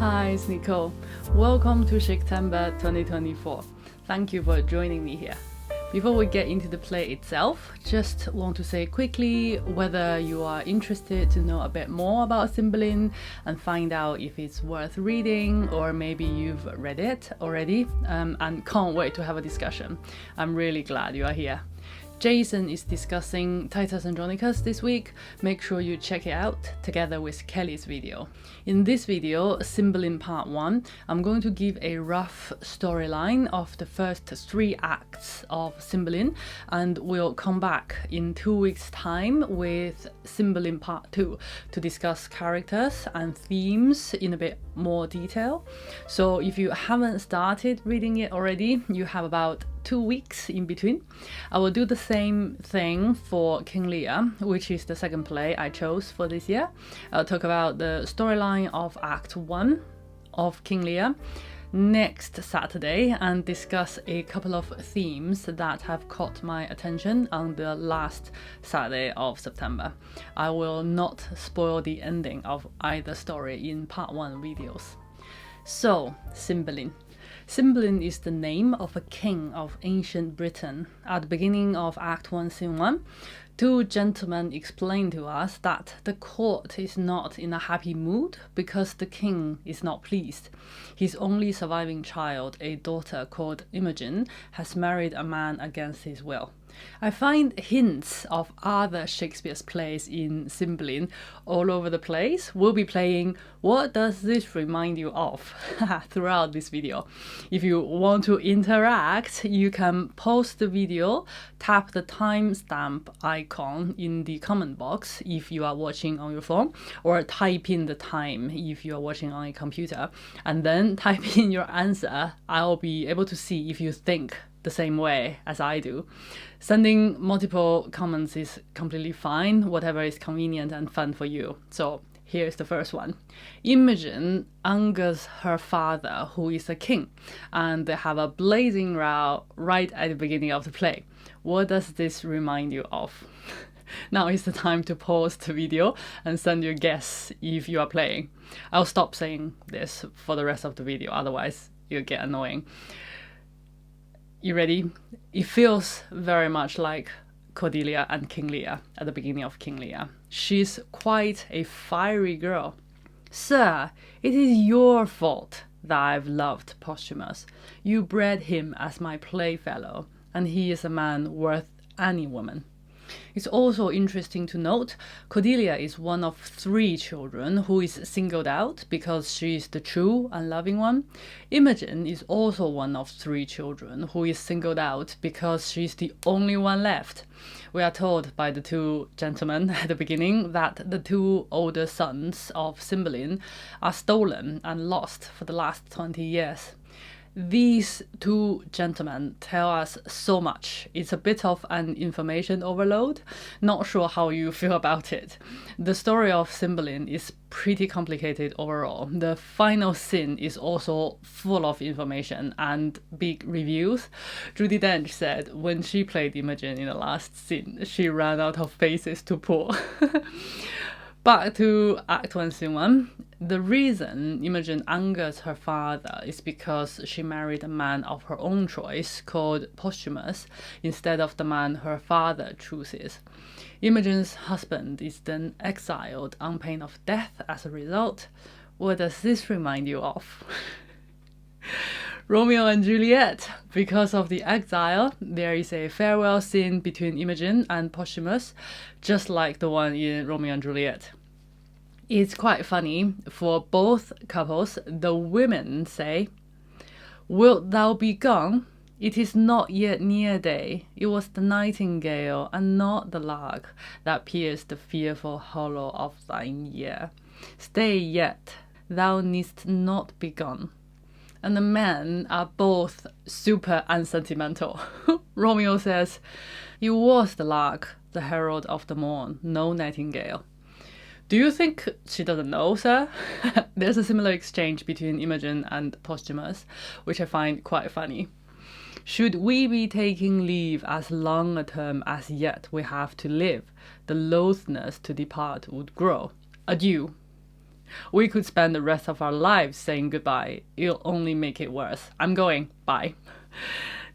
Hi, it's Nicole. Welcome to Shaketember 2024. Thank you for joining me here. Before we get into the play itself, just want to say quickly whether you are interested to know a bit more about Cymbeline and find out if it's worth reading, or maybe you've read it already and can't wait to have a discussion. I'm really glad you are here. Jason is discussing Titus Andronicus this week. Make sure you check it out together with Kelly's video. In this video, Cymbeline Part 1, I'm going to give a rough storyline of the first 3 acts of Cymbeline, and we'll come back in 2 weeks' time with Cymbeline Part 2 to discuss characters and themes in a bit more detail. So if you haven't started reading it already, you have about 2 weeks in between. I will do the same thing for King Lear, which is the second play I chose for this year. I'll talk about the storyline of Act 1 of King Lear next Saturday and discuss a couple of themes that have caught my attention on the last Saturday of September. I will not spoil the ending of either story in Part 1 videos. So, Cymbeline. Cymbeline is the name of a king of ancient Britain. At the beginning of Act 1, Scene 1, 2 gentlemen explain to us that the court is not in a happy mood because the king is not pleased. His only surviving child, a daughter called Imogen, has married a man against his will. I find hints of other Shakespeare's plays in Cymbeline all over the place. We'll be playing What Does This Remind You Of throughout this video. If you want to interact, you can pause the video, tap the timestamp icon in the comment box if you are watching on your phone, or type in the time if you are watching on a computer, and then type in your answer. I'll be able to see if you think the same way as I do. Sending multiple comments is completely fine, whatever is convenient and fun for you. So here's the first one. Imogen angers her father, who is a king, and they have a blazing row right at the beginning of the play. What does this remind you of? Now is the time to pause the video and send your guess if you are playing. I'll stop saying this for the rest of the video, otherwise you'll get annoying. You ready? It feels very much like Cordelia and King Lear at the beginning of King Lear. She's quite a fiery girl. Sir, it is your fault that I've loved Posthumus. You bred him as my playfellow, and he is a man worth any woman. It's also interesting to note Cordelia is one of 3 children who is singled out because she is the true and loving one. Imogen is also one of 3 children who is singled out because she is the only one left. We are told by the 2 gentlemen at the beginning that the 2 older sons of Cymbeline are stolen and lost for the last 20 years. These 2 gentlemen tell us so much. It's a bit of an information overload. Not sure how you feel about it. The story of Cymbeline is pretty complicated overall. The final scene is also full of information and big reviews. Judi Dench said when she played Imogen in the last scene, she ran out of faces to pull. Back to Act 1, Scene 1. The reason Imogen angers her father is because she married a man of her own choice called Posthumus instead of the man her father chooses. Imogen's husband is then exiled on pain of death as a result. What does this remind you of? Romeo and Juliet. Because of the exile, there is a farewell scene between Imogen and Posthumus, just like the one in Romeo and Juliet. It's quite funny. For both couples, the women say, "Wilt thou be gone? It is not yet near day. It was the nightingale and not the lark that pierced the fearful hollow of thine ear. Stay yet, thou needst not be gone." And the men are both super unsentimental. Romeo says, "It was the lark, the herald of the morn, no nightingale." Do you think she doesn't know, sir? There's a similar exchange between Imogen and Posthumus, which I find quite funny. Should we be taking leave as long a term as yet we have to live, the loathness to depart would grow. Adieu. We could spend the rest of our lives saying goodbye. It'll only make it worse. I'm going. Bye.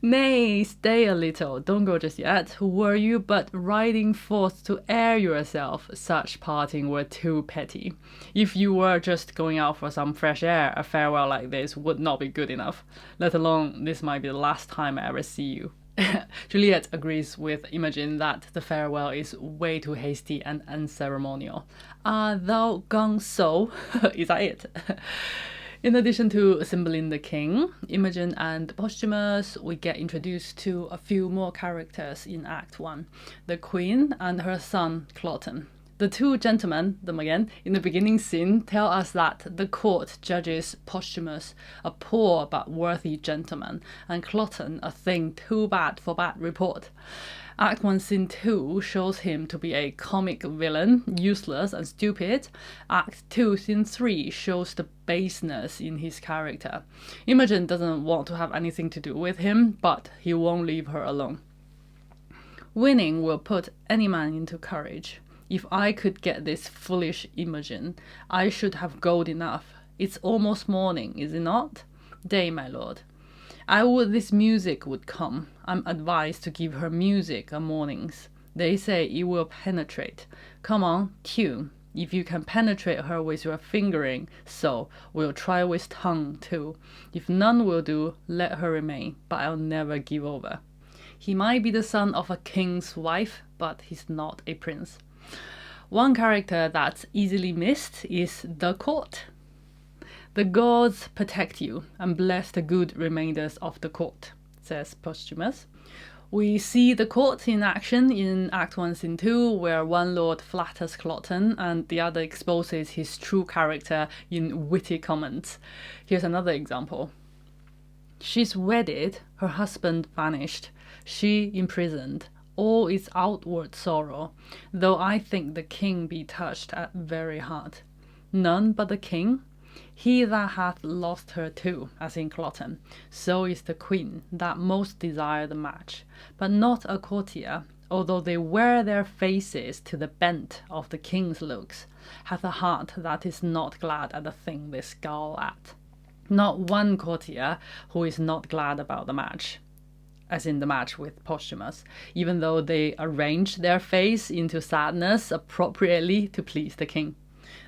Nay, stay a little, don't go just yet. Were you but riding forth to air yourself, such parting were too petty. If you were just going out for some fresh air, a farewell like this would not be good enough, let alone this might be the last time I ever see you. Juliet agrees with Imogen that the farewell is way too hasty and unceremonial. Art thou gone so? Is that it? In addition to Cymbeline the king, Imogen and Posthumus, we get introduced to a few more characters in Act 1. The queen and her son Cloten. The two gentlemen, them again, in the beginning scene tell us that the court judges Posthumus a poor but worthy gentleman, and Cloten a thing too bad for bad report. Act 1 Scene 2 shows him to be a comic villain, useless and stupid. Act 2 Scene 3 shows the baseness in his character. Imogen doesn't want to have anything to do with him, but he won't leave her alone. Winning will put any man into courage. If I could get this foolish Imogen, I should have gold enough. It's almost morning, is it not? Day, my lord. I would this music would come. I'm advised to give her music a mornings. They say it will penetrate. Come on, tune. If you can penetrate her with your fingering, so we'll try with tongue too. If none will do, let her remain, but I'll never give over. He might be the son of a king's wife, but he's not a prince. One character that's easily missed is the court. The gods protect you and bless the good remainders of the court, says Posthumus. We see the court in action in Act 1 Scene 2, where one lord flatters Cloten and the other exposes his true character in witty comments. Here's another example. She's wedded, her husband vanished, she imprisoned. All is outward sorrow, though I think the king be touched at very heart. None but the king? He that hath lost her too, as in Cloten, so is the queen that most desire the match, but not a courtier, although they wear their faces to the bent of the king's looks, hath a heart that is not glad at the thing they scowl at. Not one courtier who is not glad about the match, as in the match with Posthumus, even though they arrange their face into sadness appropriately to please the king.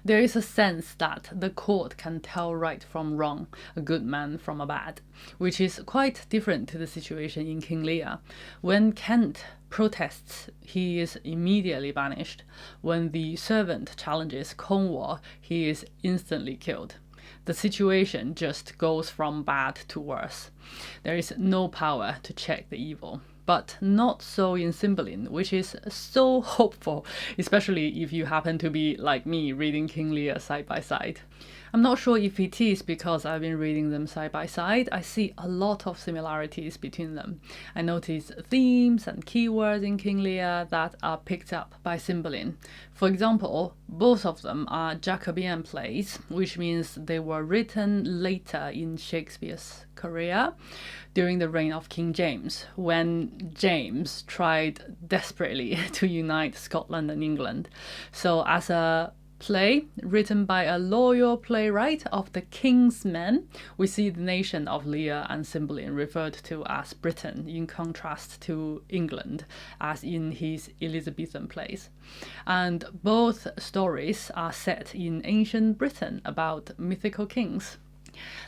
There is a sense that the court can tell right from wrong, a good man from a bad, which is quite different to the situation in King Lear. When Kent protests, he is immediately banished. When the servant challenges Cornwall, he is instantly killed. The situation just goes from bad to worse. There is no power to check the evil. But not so in Cymbeline, which is so hopeful, especially if you happen to be, like me, reading King Lear side by side. I'm not sure if it is because I've been reading them side by side. I see a lot of similarities between them. I notice themes and keywords in King Lear that are picked up by Cymbeline. For example, both of them are Jacobean plays, which means they were written later in Shakespeare's career, during the reign of King James, when James tried desperately to unite Scotland and England. So as a play written by a loyal playwright of the King's Men, we see the nation of Lear and Cymbeline referred to as Britain in contrast to England, as in his Elizabethan plays. And both stories are set in ancient Britain about mythical kings.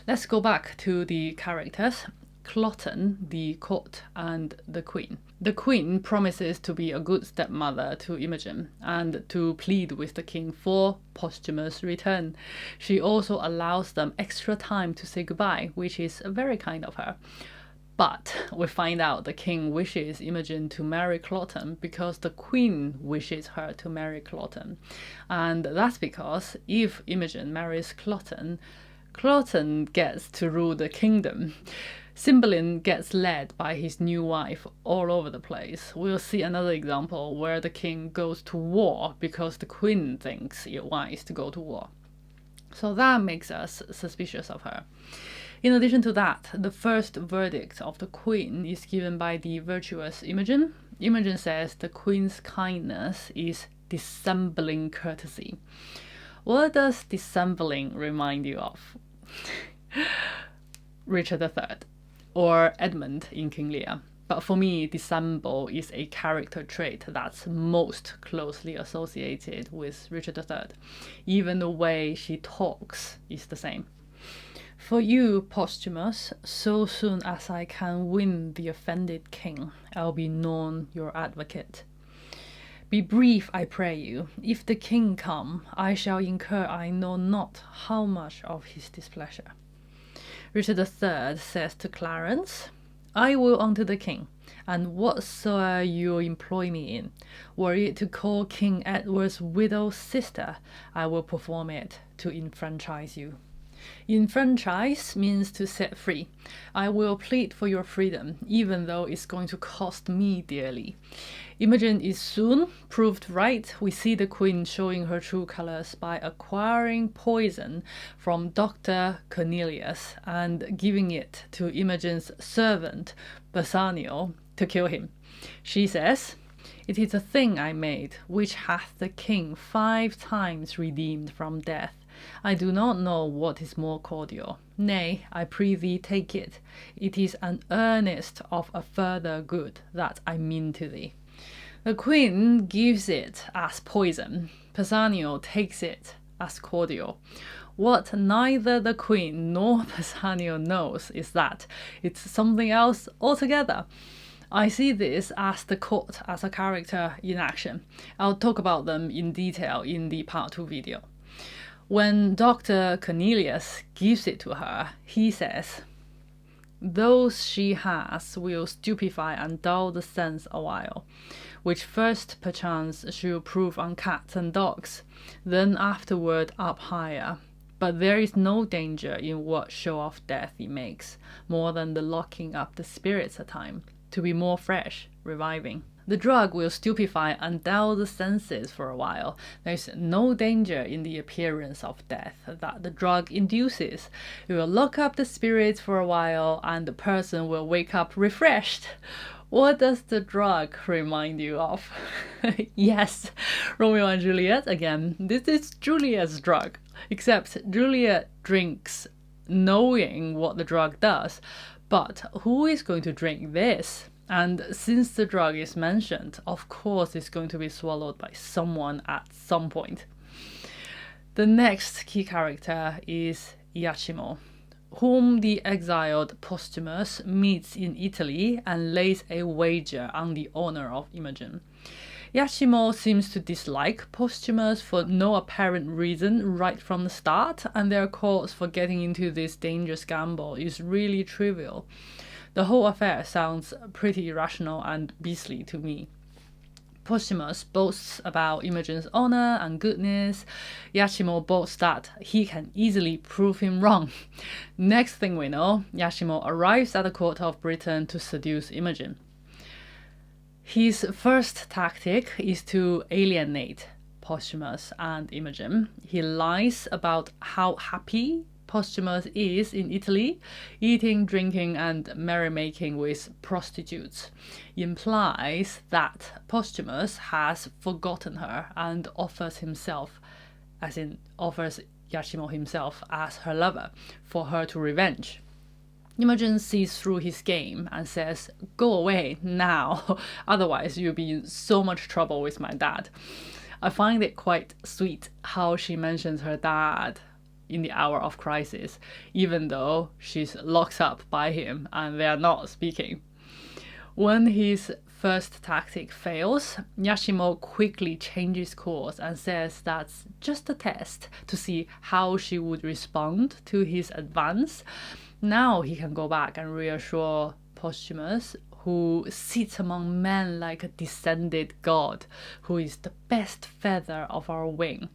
Let's go back to the characters. Cloten, the court, and the queen. The queen promises to be a good stepmother to Imogen and to plead with the king for Posthumus' return. She also allows them extra time to say goodbye, which is very kind of her. But we find out the king wishes Imogen to marry Cloten because the queen wishes her to marry Cloten. And that's because if Imogen marries Cloten, Cloten gets to rule the kingdom. Cymbeline gets led by his new wife all over the place. We'll see another example where the king goes to war because the queen thinks it wise to go to war. So that makes us suspicious of her. In addition to that, the first verdict of the queen is given by the virtuous Imogen. Imogen says the queen's kindness is dissembling courtesy. What does dissembling remind you of? Richard III or Edmund in King Lear. But for me, dissemble is a character trait that's most closely associated with Richard III. Even the way she talks is the same. For you, Posthumus, so soon as I can win the offended king, I'll be known your advocate. Be brief, I pray you. If the king come, I shall incur I know not how much of his displeasure. Richard III says to Clarence, I will unto the king, and whatsoever you employ me in, were it to call King Edward's widow's sister, I will perform it to enfranchise you. Enfranchise means to set free. I will plead for your freedom, even though it's going to cost me dearly. Imogen is soon proved right. We see the queen showing her true colors by acquiring poison from Dr. Cornelius and giving it to Imogen's servant, Bassanio, to kill him. She says, It is a thing I made, which hath the king 5 times redeemed from death. I do not know what is more cordial. Nay, I prithee take it. It is an earnest of a further good that I mean to thee. The queen gives it as poison. Bassanio takes it as cordial. What neither the queen nor Bassanio knows is that it's something else altogether. I see this as the court as a character in action. I'll talk about them in detail in the part 2 video. When Dr. Cornelius gives it to her, he says, Those she has will stupefy and dull the sense awhile, which first perchance she'll prove on cats and dogs, then afterward up higher. But there is no danger in what show of death it makes, more than the locking up the spirits a time, to be more fresh, reviving. The drug will stupefy and dull the senses for a while. There is no danger in the appearance of death that the drug induces. It will lock up the spirits for a while and the person will wake up refreshed. What does the drug remind you of? Yes, Romeo and Juliet again. This is Juliet's drug, except Juliet drinks knowing what the drug does. But who is going to drink this? And since the drug is mentioned, of course it's going to be swallowed by someone at some point. The next key character is Iachimo, whom the exiled Posthumus meets in Italy and lays a wager on the honor of Imogen. Iachimo seems to dislike Posthumus for no apparent reason right from the start, and their cause for getting into this dangerous gamble is really trivial. The whole affair sounds pretty irrational and beastly to me. Posthumus boasts about Imogen's honor and goodness. Iachimo boasts that he can easily prove him wrong. Next thing we know, Iachimo arrives at the court of Britain to seduce Imogen. His first tactic is to alienate Posthumus and Imogen. He lies about how happy Posthumus is in Italy, eating, drinking, and merrymaking with prostitutes. He implies that Posthumus has forgotten her and offers himself, as in offers Iachimo himself as her lover, for her to revenge. Imogen sees through his game and says, Go away now, otherwise you'll be in so much trouble with my dad. I find it quite sweet how she mentions her dad in the hour of crisis, even though she's locked up by him and they are not speaking. When his first tactic fails, Iachimo quickly changes course and says that's just a test to see how she would respond to his advance. Now he can go back and reassure Posthumus, who sits among men like a descended god, who is the best feather of our wing.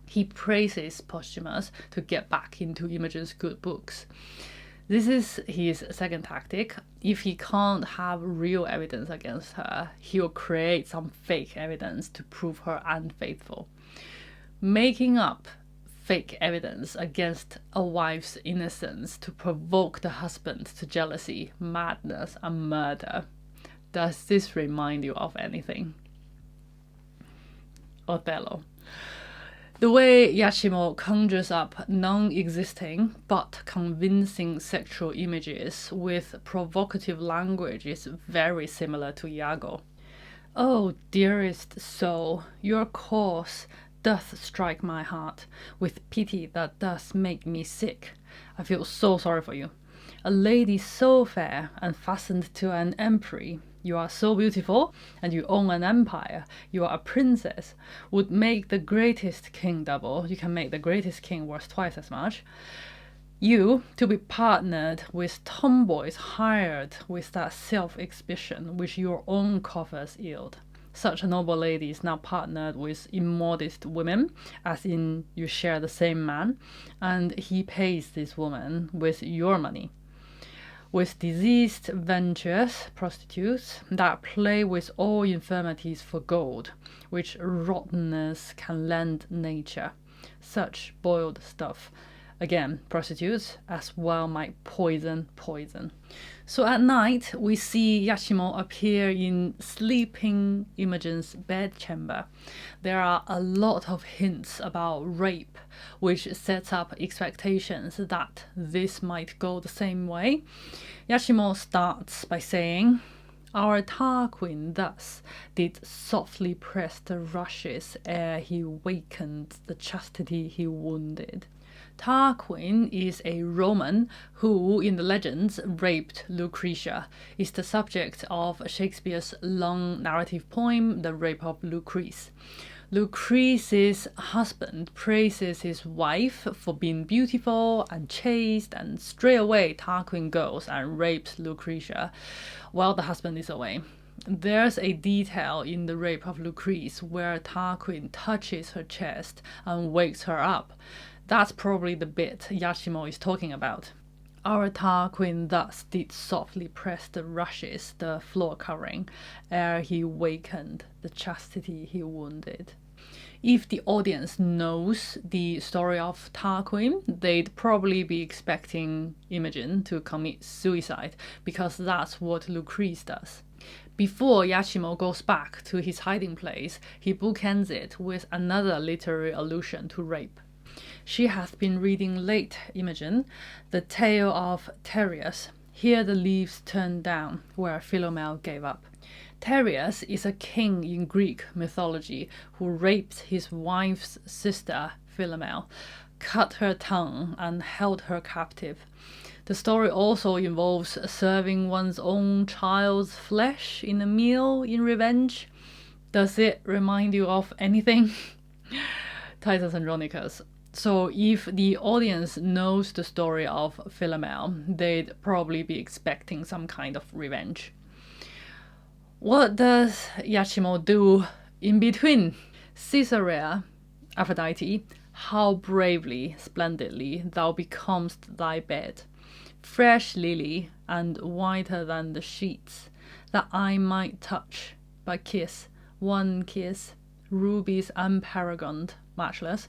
He praises Posthumus to get back into Imogen's good books. This is his second tactic. If he can't have real evidence against her, he'll create some fake evidence to prove her unfaithful. Making up fake evidence against a wife's innocence to provoke the husband to jealousy, madness, and murder. Does this remind you of anything? Othello. The way Yashimo conjures up non-existing but convincing sexual images with provocative language is very similar to Iago. Oh, dearest soul, your course doth strike my heart with pity that does make me sick. I feel so sorry for you. A lady so fair and fastened to an empery, you are so beautiful, and you own an empire, you are a princess, would make the greatest king double, you can make the greatest king worth twice as much. You, to be partnered with tomboys hired with that self-exhibition which your own coffers yield. Such a noble lady is now partnered with immodest women, as in you share the same man, and he pays this woman with your money. With diseased venturous prostitutes that play with all infirmities for gold, which rottenness can lend nature. Such boiled stuff. Again, prostitutes as well might poison. So at night, we see Yashimo appear in sleeping Imogen's bedchamber. There are a lot of hints about rape, which sets up expectations that this might go the same way. Yashimo starts by saying, "Our Tarquin thus did softly press the rushes ere he wakened the chastity he wounded." Tarquin is a Roman who, in the legends, raped Lucretia, is the subject of Shakespeare's long narrative poem, The Rape of Lucrece. Lucrece's husband praises his wife for being beautiful and chaste, and straight away Tarquin goes and rapes Lucretia while the husband is away. There's a detail in The Rape of Lucrece where Tarquin touches her chest and wakes her up. That's probably the bit Yashimo is talking about. Our Tarquin thus did softly press the rushes, the floor covering, ere he wakened the chastity he wounded. If the audience knows the story of Tarquin, they'd probably be expecting Imogen to commit suicide, because that's what Lucrece does. Before Yashimo goes back to his hiding place, he bookends it with another literary allusion to rape. She hath been reading late, Imogen, the tale of Tereus. Here the leaves turn down, where Philomel gave up. Tereus is a king in Greek mythology who raped his wife's sister, Philomel, cut her tongue, and held her captive. The story also involves serving one's own child's flesh in a meal in revenge. Does it remind you of anything? Titus Andronicus. So if the audience knows the story of Philomel, they'd probably be expecting some kind of revenge. What does Yashimo do in between? Caesarea, Aphrodite, how bravely, splendidly thou becomest thy bed, fresh lily and whiter than the sheets, that I might touch, but kiss, one kiss, rubies unparagoned, matchless,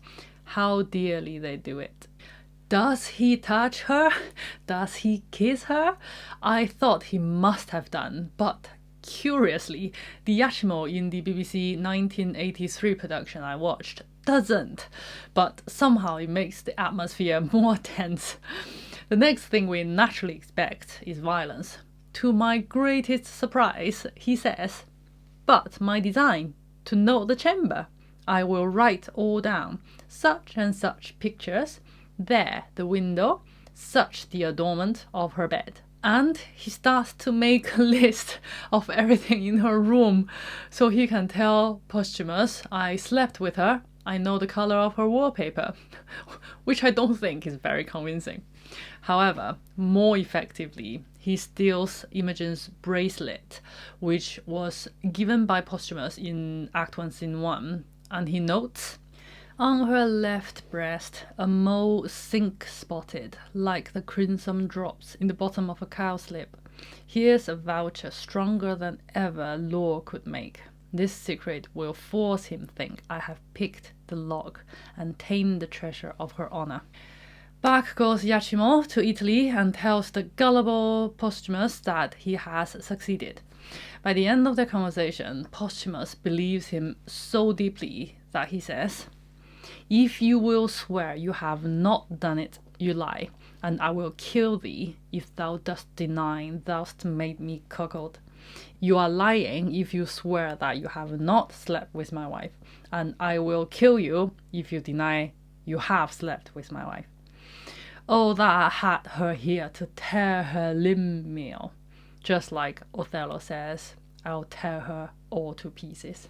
how dearly they do it. Does he touch her? Does he kiss her? I thought he must have done, but curiously, the Yashimo in the BBC 1983 production I watched doesn't, but somehow it makes the atmosphere more tense. The next thing we naturally expect is violence. To my greatest surprise, he says, "But my design, to note the chamber, I will write all down, such and such pictures, there the window, such the adornment of her bed." And he starts to make a list of everything in her room, so he can tell Posthumus, "I slept with her, I know the color of her wallpaper," which I don't think is very convincing. However, more effectively, he steals Imogen's bracelet, which was given by Posthumus in Act 1, Scene 1, and he notes, "On her left breast, a mole sink-spotted, like the crimson drops in the bottom of a cowslip. Here's a voucher stronger than ever law could make. This secret will force him think I have picked the lock and tamed the treasure of her honor." Back goes Yashimo to Italy and tells the gullible Posthumus that he has succeeded. By the end of their conversation, Posthumus believes him so deeply that he says, If you will swear you have not done it, you lie, and I will kill thee if thou dost deny thou'st made me cuckold. You are lying if you swear that you have not slept with my wife, and I will kill you if you deny you have slept with my wife. Oh, that I had her here to tear her limb meal. Just like Othello says, I'll tear her all to pieces.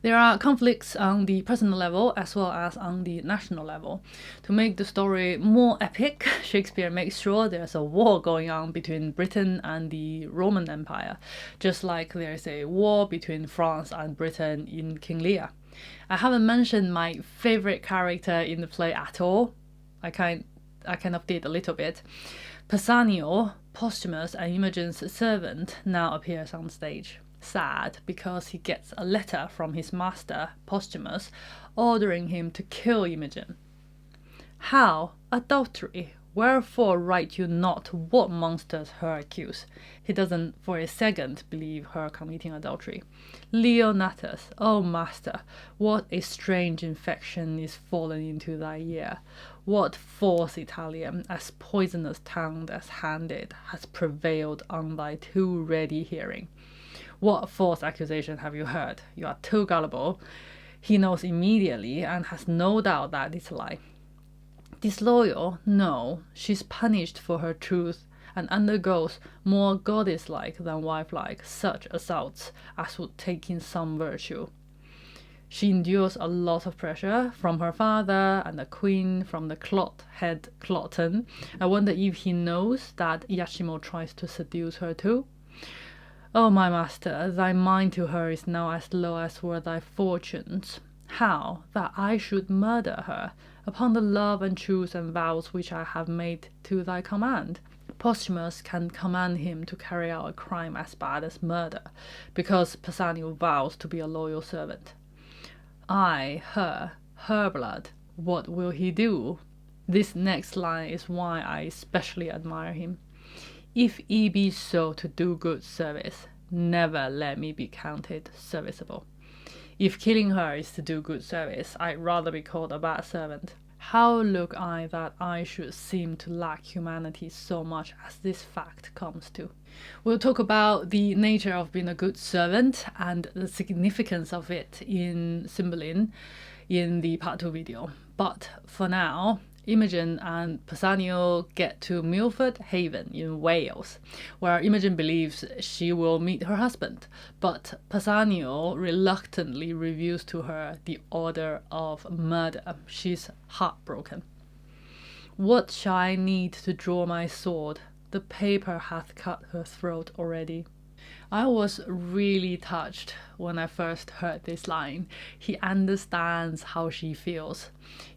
There are conflicts on the personal level as well as on the national level. To make the story more epic, Shakespeare makes sure there's a war going on between Britain and the Roman Empire, just like there's a war between France and Britain in King Lear. I haven't mentioned my favorite character in the play at all. I kind of did a little bit. Pausanias, Posthumus and Imogen's servant, now appears on stage. Sad because he gets a letter from his master, Posthumus, ordering him to kill Imogen. How? Adultery? Wherefore write you not what monsters her accuse? He doesn't for a second believe her committing adultery. Leonatus, O master, what a strange infection is fallen into thy ear. What false Italian, as poisonous tongued as handed, has prevailed on thy too ready hearing? What false accusation have you heard? You are too gullible. He knows immediately and has no doubt that it's a lie. Disloyal? No, she's punished for her truth and undergoes more goddess-like than wife-like such assaults as would take in some virtue. She endures a lot of pressure from her father and the queen, from the clot-head Cloten. I wonder if he knows that Iachimo tries to seduce her too. O my master, thy mind to her is now as low as were thy fortunes. How, that I should murder her, upon the love and truth and vows which I have made to thy command? Posthumus can command him to carry out a crime as bad as murder, because Pausanias vows to be a loyal servant. I, her blood, what will he do? This next line is why I especially admire him. If it be so to do good service, never let me be counted serviceable. If killing her is to do good service, I'd rather be called a bad servant. How look I that I should seem to lack humanity so much as this fact comes to? We'll talk about the nature of being a good servant and the significance of it in Cymbeline in the part 2 video. But for now, Imogen and Pausanias get to Milford Haven in Wales, where Imogen believes she will meet her husband, but Pausanias reluctantly reveals to her the order of murder. She's heartbroken. What shall I need to draw my sword? The paper hath cut her throat already. I was really touched when I first heard this line. He understands how she feels.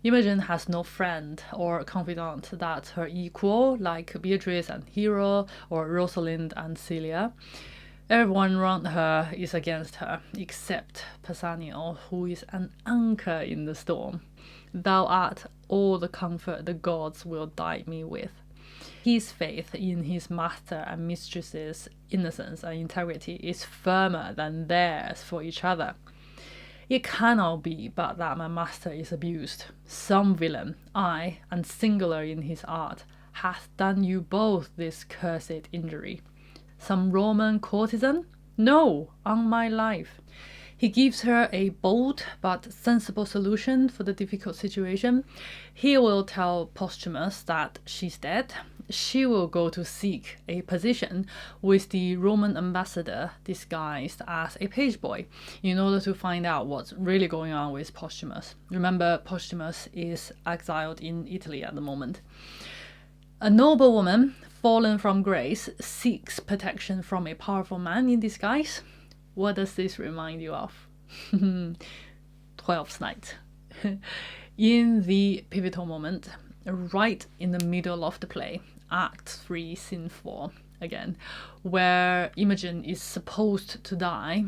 Imogen has no friend or confidant that's her equal, like Beatrice and Hero or Rosalind and Celia. Everyone around her is against her, except Pausanias, who is an anchor in the storm. Thou art all the comfort the gods will dye me with. His faith in his master and mistress's innocence and integrity is firmer than theirs for each other. It cannot be but that my master is abused. Some villain, aye, and singular in his art, hath done you both this cursed injury. Some Roman courtesan? No, on my life. He gives her a bold but sensible solution for the difficult situation. He will tell Posthumus that she's dead. She will go to seek a position with the Roman ambassador disguised as a page boy in order to find out what's really going on with Posthumus. Remember, Posthumus is exiled in Italy at the moment. A noble woman, fallen from grace, seeks protection from a powerful man in disguise. What does this remind you of? 12th Night. In the pivotal moment, right in the middle of the play, Act 3, Scene 4, again, where Imogen is supposed to die,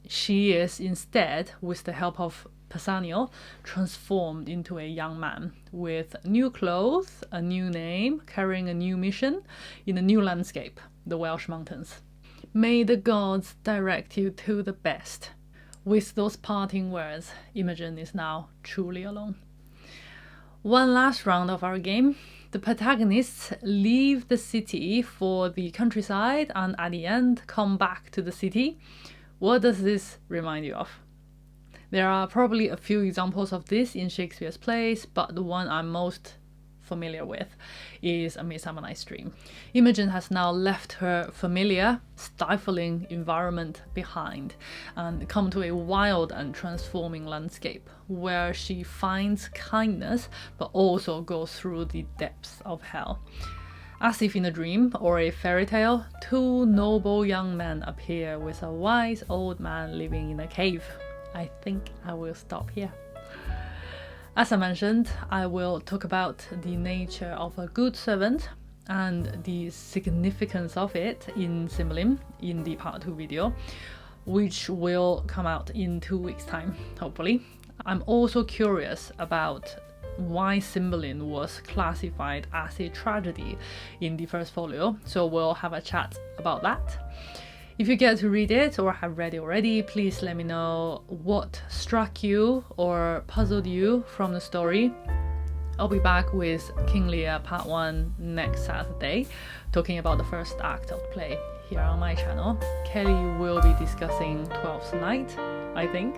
she is instead, with the help of Pausanias, transformed into a young man with new clothes, a new name, carrying a new mission in a new landscape, the Welsh mountains. May the gods direct you to the best. With those parting words, Imogen is now truly alone. One last round of our game. The protagonists leave the city for the countryside and at the end come back to the city. What does this remind you of? There are probably a few examples of this in Shakespeare's plays, but the one I'm most familiar with is A Midsummer Night's Dream. Imogen has now left her familiar, stifling environment behind and come to a wild and transforming landscape where she finds kindness but also goes through the depths of hell. As if in a dream or a fairy tale, two noble young men appear with a wise old man living in a cave. I think I will stop here. As I mentioned, I will talk about the nature of a good servant and the significance of it in Cymbeline in the part 2 video, which will come out in 2 weeks' time, hopefully. I'm also curious about why Cymbeline was classified as a tragedy in the first folio, so we'll have a chat about that. If you get to read it or have read it already, please let me know what struck you or puzzled you from the story. I'll be back with King Lear part 1 next Saturday, talking about the first act of the play here on my channel. Kelly will be discussing Twelfth Night, I think.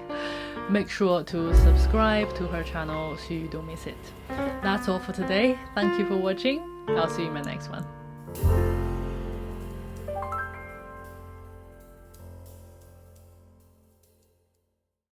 Make sure to subscribe to her channel so you don't miss it. That's all for today. Thank you for watching. I'll see you in my next one.